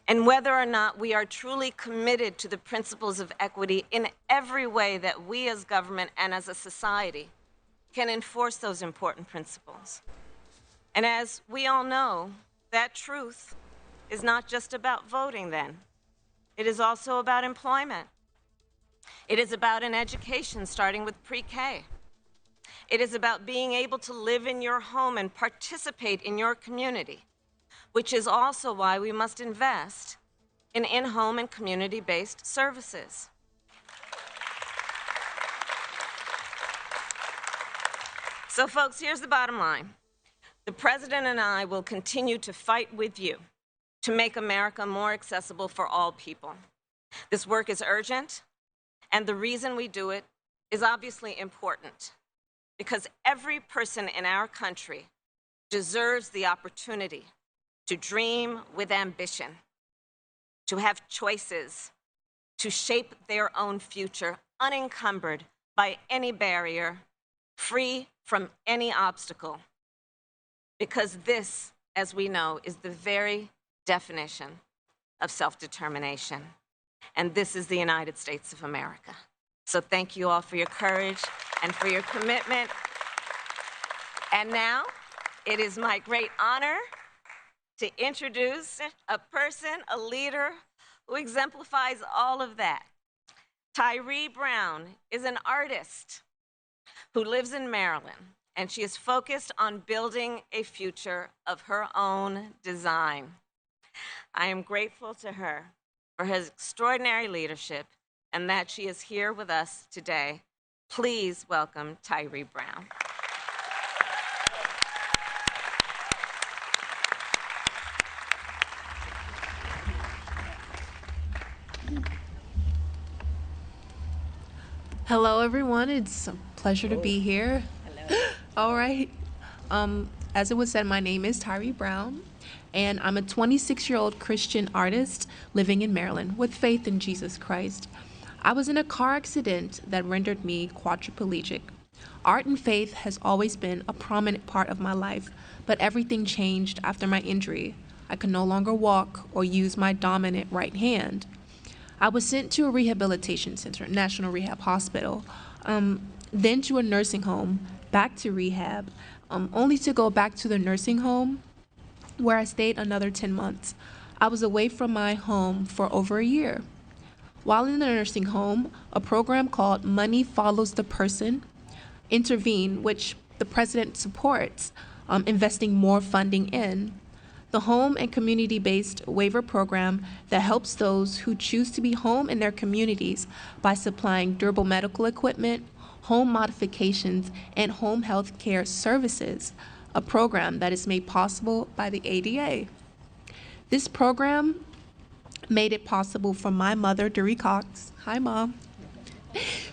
and whether or not we are truly committed to the principles of equity in every way that we as government and as a society can enforce those important principles. And as we all know, that truth is not just about voting then. It is also about employment. It is about an education starting with pre-K. It is about being able to live in your home and participate in your community, which is also why we must invest in in-home and community-based services. So folks, here's the bottom line. The President and I will continue to fight with you to make America more accessible for all people. This work is urgent, and the reason we do it is obviously important, because every person in our country deserves the opportunity to dream with ambition, to have choices, to shape their own future unencumbered by any barrier, free from any obstacle. Because this, as we know, is the very definition of self-determination. And this is the United States of America. So thank you all for your courage and for your commitment. And now, it is my great honor to introduce a person, a leader, who exemplifies all of that. Tyree Brown is an artist who lives in Maryland, and she is focused on building a future of her own design. I am grateful to her for her extraordinary leadership and that she is here with us today. Please welcome Tyree Brown. Hello, everyone. It's a pleasure to be here. Hello. All right. As it was said, my name is Tyree Brown, and I'm a 26-year-old Christian artist living in Maryland with faith in Jesus Christ. I was in a car accident that rendered me quadriplegic. Art and faith has always been a prominent part of my life, but everything changed after my injury. I could no longer walk or use my dominant right hand. I was sent to a rehabilitation center, National Rehab Hospital, then to a nursing home, back to rehab, only to go back to the nursing home where I stayed another 10 months. I was away from my home for over a year. While in the nursing home, a program called Money Follows the Person intervened, which the president supports, investing more funding in. The home and community-based waiver program that helps those who choose to be home in their communities by supplying durable medical equipment, home modifications, and home health care services, a program that is made possible by the ADA. This program made it possible for my mother, Tyree Cox, hi Mom,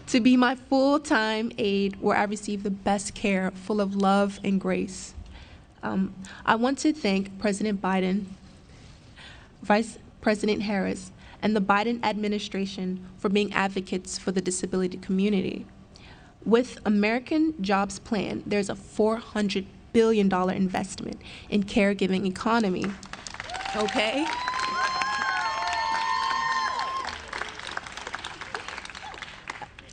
to be my full-time aide where I receive the best care full of love and grace. I want to thank President Biden, Vice President Harris, and the Biden administration for being advocates for the disability community. With American Jobs Plan, there's a $400 billion investment in caregiving economy, okay?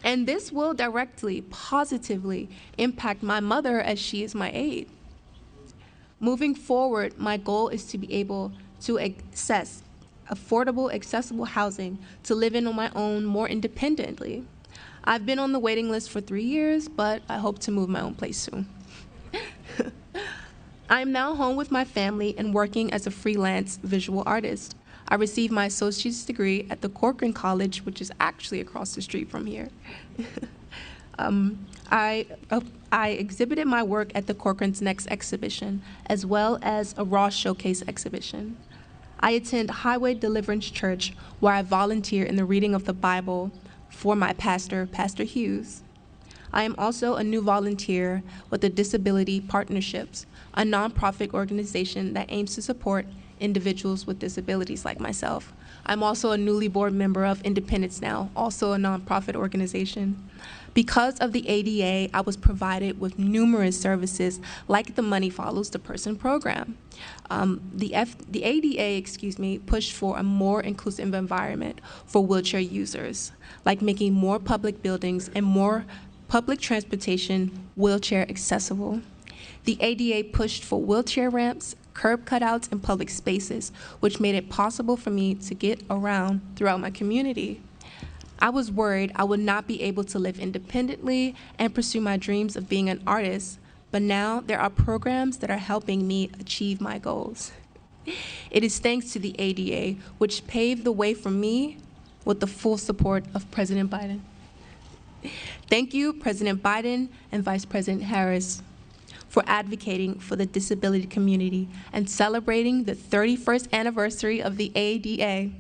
And this will directly, positively impact my mother as she is my aide. Moving forward, my goal is to be able to access affordable, accessible housing to live in on my own more independently. I've been on the waiting list for 3 years, but I hope to move my own place soon. I am now home with my family and working as a freelance visual artist. I received my associate's degree at the Corcoran College, which is actually across the street from here. I exhibited my work at the Corcoran's Next exhibition, as well as a Ross Showcase exhibition. I attend Highway Deliverance Church, where I volunteer in the reading of the Bible for my pastor, Pastor Hughes. I am also a new volunteer with the Disability Partnerships, a nonprofit organization that aims to support individuals with disabilities like myself. I'm also a newly board member of Independence Now, also a nonprofit organization. Because of the ADA, I was provided with numerous services like the Money Follows the Person program. The ADA, pushed for a more inclusive environment for wheelchair users, like making more public buildings and more public transportation wheelchair accessible. The ADA pushed for wheelchair ramps, curb cutouts in public spaces, which made it possible for me to get around throughout my community. I was worried I would not be able to live independently and pursue my dreams of being an artist, but now there are programs that are helping me achieve my goals. It is thanks to the ADA, which paved the way for me with the full support of President Biden. Thank you, President Biden and Vice President Harris, for advocating for the disability community and celebrating the 31st anniversary of the ADA.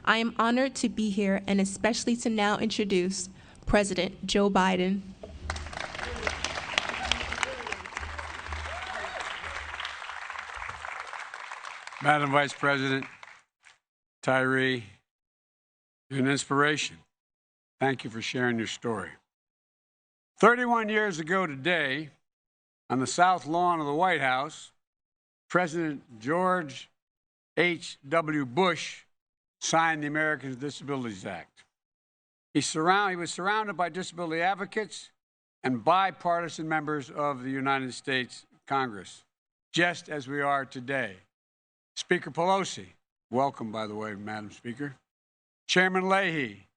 I am honored to be here and especially to now introduce President Joe Biden. Madam Vice President, Tyree, you're an inspiration. Thank you for sharing your story. 31 years ago today, on the South Lawn of the White House, President George H.W. Bush signed the Americans with Disabilities Act. He was surrounded by disability advocates and bipartisan members of the United States Congress, just as we are today. Speaker Pelosi, welcome, by the way, Madam Speaker. Chairman Leahy,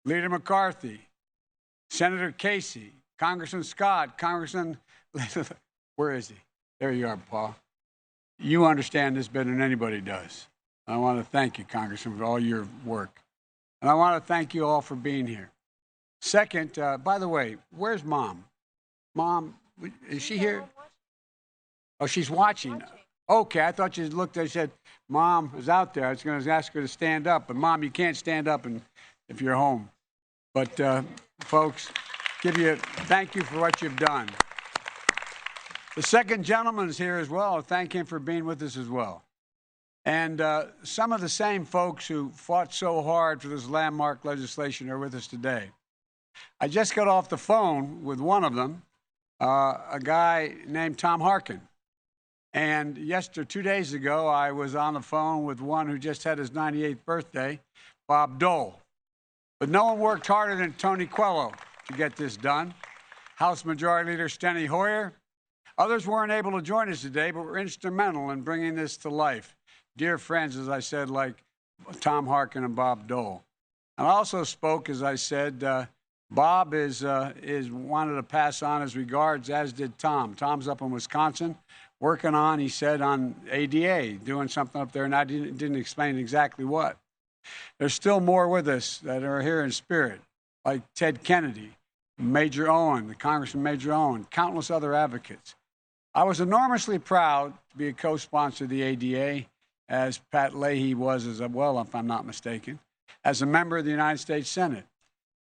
Leader McCarthy, Senator Casey, Congressman Scott, Congressman, where is he? There you are, Paul. You understand this better than anybody does. I want to thank you, Congressman, for all your work. And I want to thank you all for being here. Second, by the way, where's Mom? Mom, is she here? Oh, she's watching. Okay, I thought you looked and said, Mom is out there. I was going to ask her to stand up. But, Mom, you can't stand up if you're home. But, folks, thank you for what you've done. The second gentleman is here as well. Thank him for being with us as well. And some of the same folks who fought so hard for this landmark legislation are with us today. I just got off the phone with one of them, a guy named Tom Harkin. And 2 days ago, I was on the phone with one who just had his 98th birthday, Bob Dole. But no one worked harder than Tony Coelho to get this done. House Majority Leader Steny Hoyer. Others weren't able to join us today, but were instrumental in bringing this to life. Dear friends, as I said, like Tom Harkin and Bob Dole. And I also spoke, as I said, Bob is wanted to pass on his regards, as did Tom. Tom's up in Wisconsin, working on, he said, on ADA, doing something up there, and I didn't explain exactly what. There's still more with us that are here in spirit, like Ted Kennedy, Major Owen, the Congressman Major Owen, countless other advocates. I was enormously proud to be a co-sponsor of the ADA, as Pat Leahy was as well, if I'm not mistaken, as a member of the United States Senate.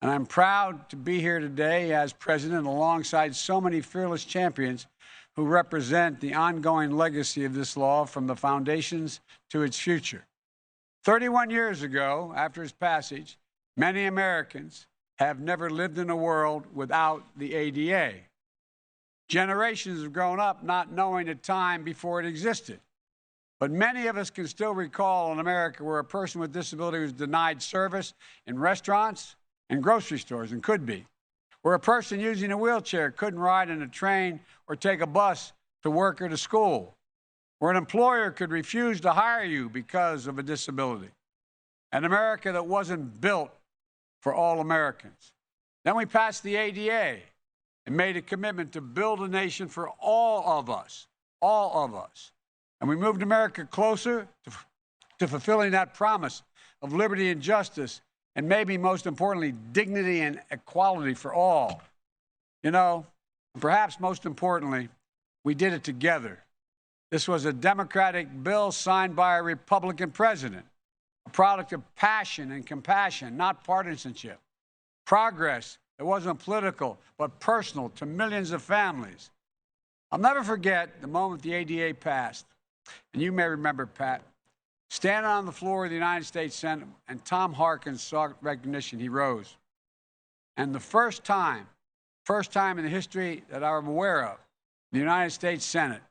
And I'm proud to be here today as president alongside so many fearless champions who represent the ongoing legacy of this law from the foundations to its future. 31 years ago, after its passage, many Americans have never lived in a world without the ADA. Generations have grown up not knowing a time before it existed. But many of us can still recall in America where a person with disability was denied service in restaurants and grocery stores, and could be. Where a person using a wheelchair couldn't ride in a train or take a bus to work or to school. Where an employer could refuse to hire you because of a disability. An America that wasn't built for all Americans. Then we passed the ADA and made a commitment to build a nation for all of us. All of us. And we moved America closer to fulfilling that promise of liberty and justice, and maybe most importantly, dignity and equality for all. You know, perhaps most importantly, we did it together. This was a Democratic bill signed by a Republican president, a product of passion and compassion, not partisanship. Progress that wasn't political, but personal to millions of families. I'll never forget the moment the ADA passed. And you may remember, Pat, standing on the floor of the United States Senate, and Tom Harkins sought recognition, he rose. And the first time in the history that I'm aware of, the United States Senate,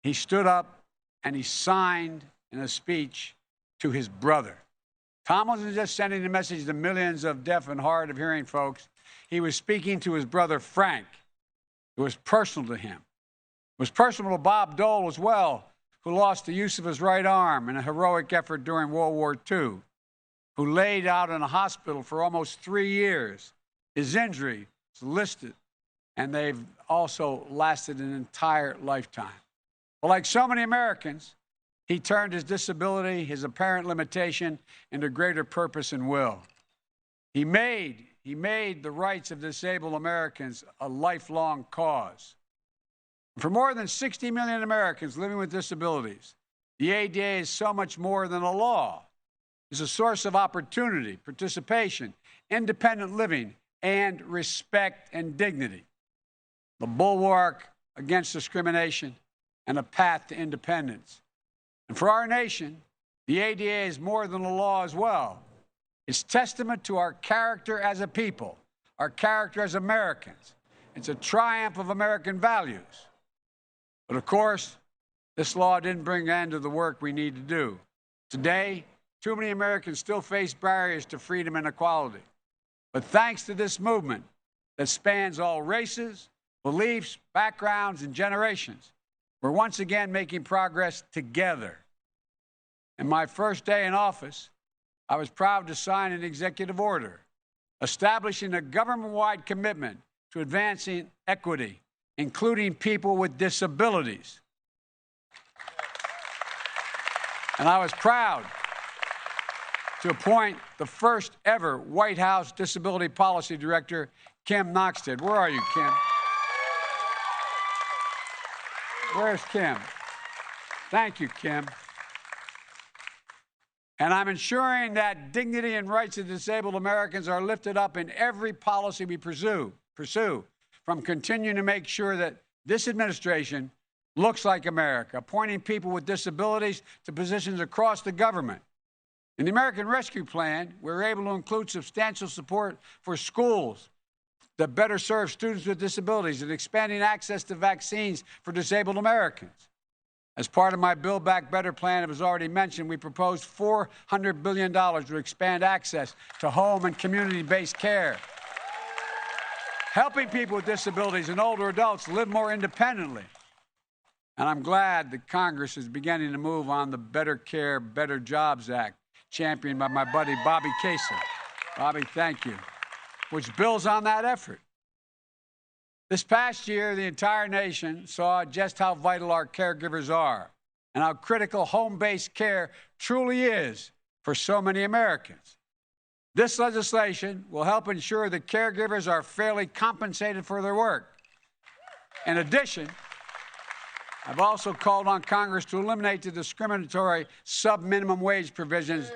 he stood up and he signed in a speech to his brother. Tom wasn't just sending a message to millions of deaf and hard of hearing folks. He was speaking to his brother, Frank. It was personal to him. It was personal to Bob Dole as well, who lost the use of his right arm in a heroic effort during World War II, who laid out in a hospital for almost 3 years. His injury is listed, and they've also lasted an entire lifetime. Well, like so many Americans, he turned his disability, his apparent limitation, into greater purpose and will. He made the rights of disabled Americans a lifelong cause. For more than 60 million Americans living with disabilities, the ADA is so much more than a law. It's a source of opportunity, participation, independent living, and respect and dignity. The bulwark against discrimination and a path to independence. And for our nation, the ADA is more than a law as well. It's testament to our character as a people, our character as Americans. It's a triumph of American values. But of course, this law didn't bring an end to the work we need to do. Today, too many Americans still face barriers to freedom and equality. But thanks to this movement that spans all races, beliefs, backgrounds, and generations, we're once again making progress together. In my first day in office, I was proud to sign an executive order establishing a government-wide commitment to advancing equity, including people with disabilities. And I was proud to appoint the first ever White House Disability Policy Director, Kim Noxted. Where are you, Kim? Where's Kim? Thank you, Kim. And I'm ensuring that dignity and rights of disabled Americans are lifted up in every policy we pursue, from continuing to make sure that this administration looks like America, appointing people with disabilities to positions across the government. In the American Rescue Plan, we're able to include substantial support for schools that better serve students with disabilities and expanding access to vaccines for disabled Americans. As part of my Build Back Better plan, it was already mentioned, we proposed $400 billion to expand access to home and community-based care, helping people with disabilities and older adults live more independently. And I'm glad that Congress is beginning to move on the Better Care, Better Jobs Act, championed by my buddy Bobby Casey. Bobby, thank you. Which builds on that effort. This past year, the entire nation saw just how vital our caregivers are and how critical home-based care truly is for so many Americans. This legislation will help ensure that caregivers are fairly compensated for their work. In addition, I've also called on Congress to eliminate the discriminatory sub-minimum wage provisions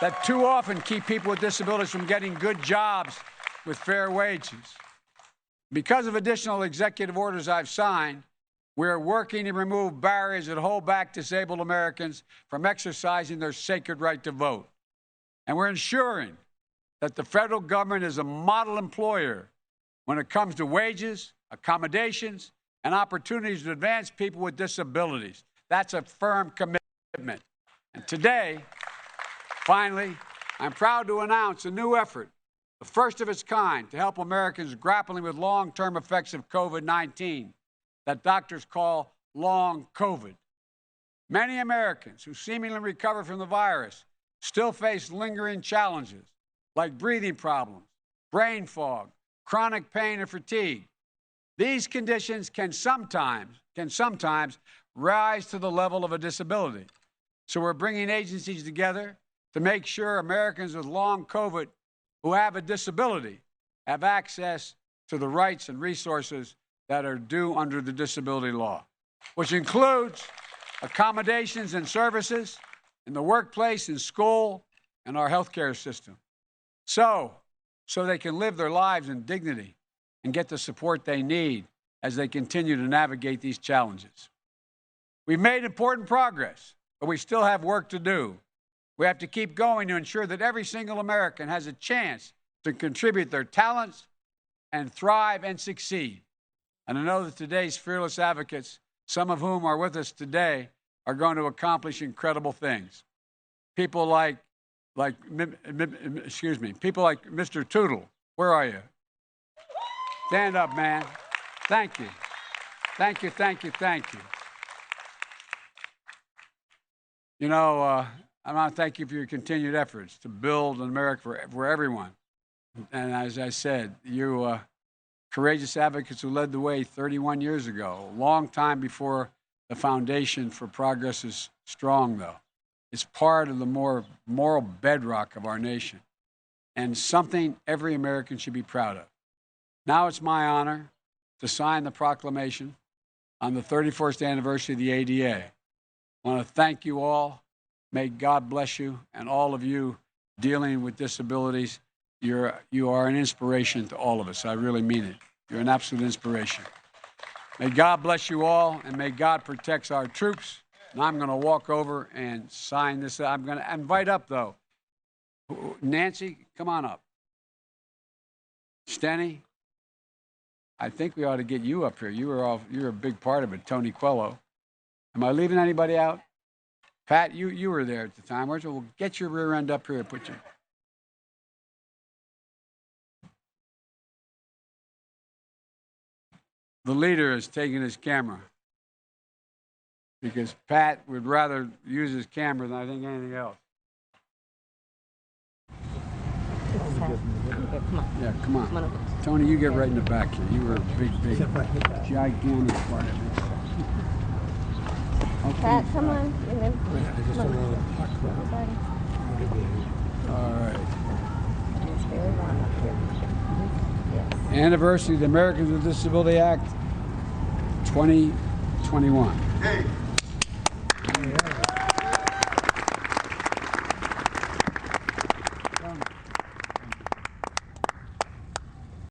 that too often keep people with disabilities from getting good jobs with fair wages. Because of additional executive orders I've signed, we're working to remove barriers that hold back disabled Americans from exercising their sacred right to vote. And we're ensuring that the federal government is a model employer when it comes to wages, accommodations, and opportunities to advance people with disabilities. That's a firm commitment. And today, finally, I'm proud to announce a new effort, the first of its kind, to help Americans grappling with long-term effects of COVID-19 that doctors call long COVID. Many Americans who seemingly recover from the virus still face lingering challenges like breathing problems, brain fog, chronic pain, and fatigue. These conditions can sometimes rise to the level of a disability. So we're bringing agencies together to make sure Americans with long COVID who have a disability have access to the rights and resources that are due under the disability law, which includes accommodations and services in the workplace, in school, and our healthcare system, so they can live their lives in dignity and get the support they need as they continue to navigate these challenges. We've made important progress, but we still have work to do. We have to keep going to ensure that every single American has a chance to contribute their talents and thrive and succeed. And I know that today's fearless advocates, some of whom are with us today, are going to accomplish incredible things. People like Mr. Tootle. Where are you? Stand up, man. Thank you. Thank you, thank you, thank you. You know, I want to thank you for your continued efforts to build an America for everyone. And as I said, you courageous advocates who led the way 31 years ago, a long time before the foundation for progress is strong, though. It's part of the more moral bedrock of our nation and something every American should be proud of. Now it's my honor to sign the proclamation on the 31st anniversary of the ADA. I want to thank you all. May God bless you and all of you dealing with disabilities. You are an inspiration to all of us. I really mean it. You're an absolute inspiration. May God bless you all, and may God protect our troops. And I'm going to walk over and sign this. I'm going to invite up, though, Nancy, come on up. Stenny, I think we ought to get you up here. You're a big part of it, Tony Quello. Am I leaving anybody out? Pat, you were there at the time. We'll get your rear end up here and put you. The leader is taking his camera because Pat would rather use his camera than I think anything else. Yeah, come on. Tony, you get right in the back here. You were a big, gigantic part of this. Okay. Pat, come on. All right. Anniversary of the Americans with Disabilities Act 2021.